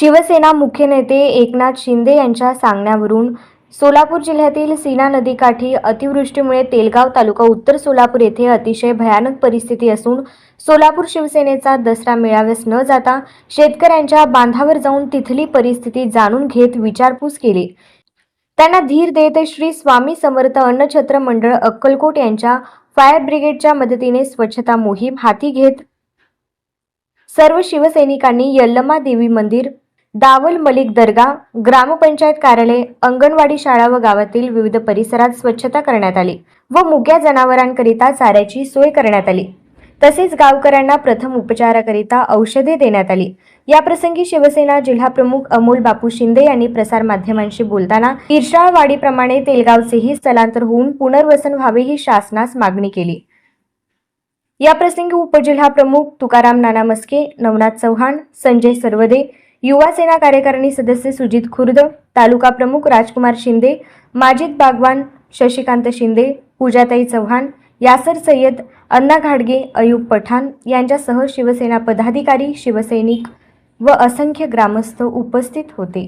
शिवसेना मुख्य नेते एकनाथ शिंदे यांच्या सांगण्यावरून सोलापूर जिल्ह्यातील सीना नदीकाठी अतिवृष्टीमुळे तेलगाव तालुका उत्तर सोलापूर येथे अतिशय भयानक परिस्थिती असून सोलापूर शिवसेनेचा दसरा मेळाव्यास न जाता शेतकऱ्यांच्या बांधावर जाऊन तिथली परिस्थिती जाणून घेत विचारपूस केली। त्यांना धीर देत श्री स्वामी समर्थ अन्नछत्र मंडळ अक्कलकोट यांच्या फायर ब्रिगेडच्या मदतीने स्वच्छता मोहीम हाती घेत सर्व शिवसैनिकांनी यल्लमा देवी मंदिर, दावल मलिक दर्गा, ग्रामपंचायत कार्यालय, अंगणवाडी शाळा व गावातील विविध परिसरात स्वच्छता करण्यात आली व मुक्या जनावरांकरिता चाऱ्याची सोय करण्यात आली। तसेच गावकऱ्यांना प्रथम उपचाराकरिता औषधे देण्यात आली। या प्रसंगी शिवसेना जिल्हा प्रमुख अमोल बापू शिंदे यांनी प्रसार माध्यमांशी बोलताना इर्षाळवाडीप्रमाणे तेलगावचेही स्थलांतर होऊन पुनर्वसन व्हावे ही शासनास मागणी केली। या प्रसंगी उपजिल्हा प्रमुख तुकाराम नाना मस्के, नवनाथ चव्हाण, संजय सरवदे, युवा सेना कार्यकारिणी सदस्य सुजित खुर्द, तालुका प्रमुख राजकुमार शिंदे, माजिद बागवान, शशिकांत शिंदे, पूजाताई चव्हाण, यासर सय्यद, अण्णा घाडगे, अयूब पठाण यांच्यासह शिवसेना पदाधिकारी, शिवसैनिक व असंख्य ग्रामस्थ उपस्थित होते।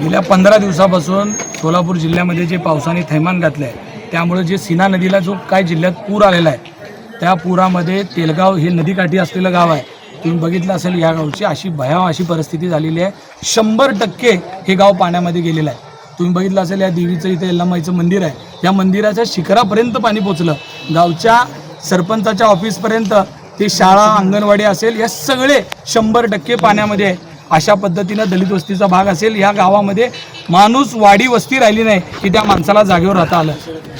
गेल्या 15 दिवसापासून सोलापूर जिल्ह्यामध्ये जे पावसाने थैमान घातले आहे त्यामुळे जे सीना नदीला जो काय जिल्ह्यात पूर आलेला आहे त्या पुरामध्ये तेलगाव हे नदीकाठी असलेलं गाव आहे। तुम्ही बघितलं असेल या गावची अशी भयावह अशी परिस्थिती झालेली आहे। 100% हे गाव पाण्यामध्ये गेलेलं आहे। तुम्ही बघितलं असेल या देवीचं इथे यल्लमाईचं मंदिर आहे, या मंदिराच्या शिखरापर्यंत पाणी पोचलं। गावच्या सरपंचाच्या ऑफिसपर्यंत ते शाळा, अंगणवाडी असेल या सगळे 100% पाण्यामध्ये आहे। अशा पद्धतीनं दलित वस्तीचा भाग असेल या गावामध्ये माणूस वाडी वस्ती राहिली नाही की त्या माणसाला जागेवर राहता आलं।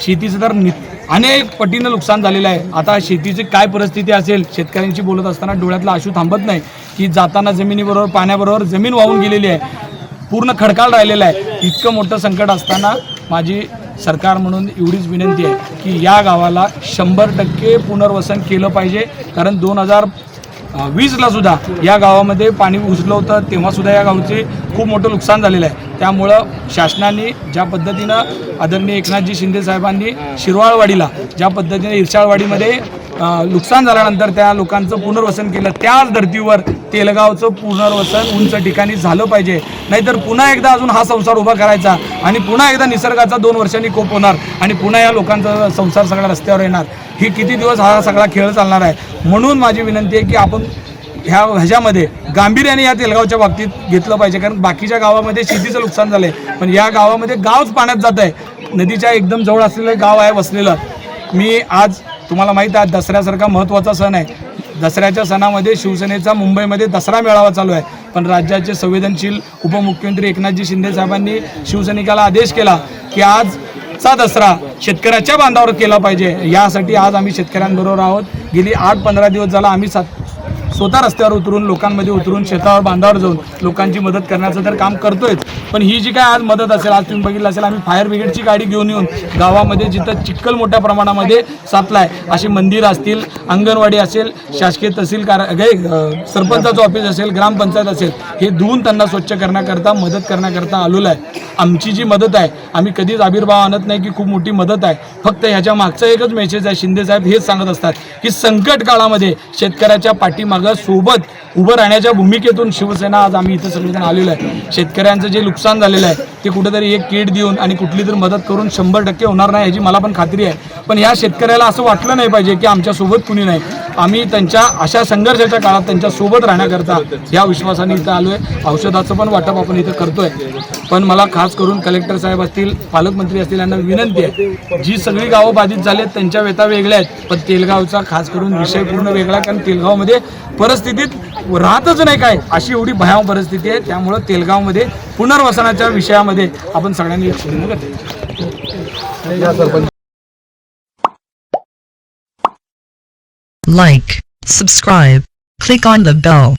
शेतीचं तर अनेक पटीनं नुकसान झालेलं आहे। आता शेतीची काय परिस्थिती असेल, शेतकऱ्यांशी बोलत असताना डोळ्यातला आशू थांबत नाही की जाताना जमिनीबरोबर पाण्याबरोबर जमीन वाहून गेलेली आहे, पूर्ण खडकाळ राहिलेला आहे। इतकं मोठं संकट असताना माझी सरकार म्हणून एवढीच विनंती आहे की या गावाला 100% पुनर्वसन केलं पाहिजे। कारण 2020ला सुद्धा या गावामध्ये पाणी घुसलं होतं, तेव्हा सुद्धा या गावचे खूप मोठं नुकसान झालेलं आहे। त्यामुळं शासनाने ज्या पद्धतीनं आदरणीय एकनाथजी शिंदे साहेबांनी शिरवाळवाडीला ज्या पद्धतीने इर्षाळवाडीमध्ये नुकसान झाल्यानंतर त्या लोकांचं पुनर्वसन केलं, त्याच धर्तीवर तेलगावचं पुनर्वसन उंच ठिकाणी झालं पाहिजे। नाहीतर पुन्हा एकदा अजून हा संसार उभा करायचा आणि पुन्हा एकदा निसर्गाचा 2 वर्षांनी कोप होणार आणि पुन्हा या लोकांचा संसार सगळा रस्त्यावर येणार। ही किती दिवस हा सगळा खेळ चालणार आहे? म्हणून माझी विनंती आहे की आपण ह्याच्यामध्ये गांभीर्याने या तेलगावच्या बाबतीत घेतलं पाहिजे। कारण बाकीच्या गावामध्ये शेतीचं नुकसान झालं आहे, पण या गावामध्ये गावच पाण्यात जात आहे। नदीच्या एकदम जवळ असलेलं गाव आहे वसलेलं। मी आज तुम्हाला माहीत आहे दसऱ्यासारखा महत्त्वाचा सण आहे। दसऱ्याच्या सणामध्ये शिवसेनेचा मुंबईमध्ये दसरा मेळावा चालू आहे, पण राज्याचे संवेदनशील उपमुख्यमंत्री एकनाथजी शिंदे साहेबांनी शिवसैनिकाला आदेश केला की आजचा दसरा शेतकऱ्याच्या बांधावर केला पाहिजे। यासाठी आज आम्ही शेतकऱ्यांबरोबर आहोत। गेली 8-15 दिवस झाला आम्ही स्वतः रस्त्यावर उतरून, लोकांमध्ये उतरून, शेतावर बांधावर जाऊन लोकांची मदत करण्याचं तर काम करतोय। पण ही जी काय आज मदत असेल, आज तुम्ही बघितलं असेल आम्ही फायर ब्रिगेडची गाडी घेऊन येऊन गावामध्ये जिथं चिखल मोठ्या प्रमाणामध्ये साचलाय अशी मंदिरं असतील, अंगणवाडी असेल, शासकीय तहसील सरपंचाचं ऑफिस असेल, ग्रामपंचायत असेल, हे धुवून त्यांना स्वच्छ करण्याकरता मदत करण्याकरता आलेलो आहे। आमची जी मदत आहे, आम्ही कधीच आविर्भाव आणत नाही की खूप मोठी मदत आहे। फक्त ह्याच्या मागचा एकच मेसेज आहे, शिंदे साहेब हेच सांगत असतात की संकट काळामध्ये शेतकऱ्याच्या पाठीमागं सोबत उभं राहण्याच्या भूमिकेतून शिवसेना आज आम्ही इथं सगळेजण आलेलो आहे। शेतकऱ्यांचं जे नुकसान झालेलं आहे ते कुठेतरी एक किट देऊन आणि कुठली तरी मदत करून 100% होणार नाही याची मला पण खात्री आहे। पण ह्या शेतकऱ्याला असं वाटलं नाही पाहिजे की आमच्यासोबत कुणी नाही। आम्ही त्यांच्या अशा संघर्षाच्या काळात त्यांच्यासोबत राहण्याकरता या विश्वासाने इथं आलो आहे। औषधाचं पण वाटप आपण इथं करतोय। पण मला खास करून कलेक्टर साहेब असतील, पालकमंत्री असतील यांना विनंती आहे, जी सगळी गावं बाधित झाली आहेत त्यांच्या व्यथा वेगळ्या आहेत, पण तेलगावचा खास करून विषय पूर्ण वेगळा। कारण तेलगावमध्ये परिस्थितीत राहतच नाही काय अशी एवढी भयावह परिस्थिती आहे। त्यामुळं तेलगावमध्ये पुनर्वसनाच्या विषयामध्ये आपण सगळ्यांनी like, subscribe, click on the bell.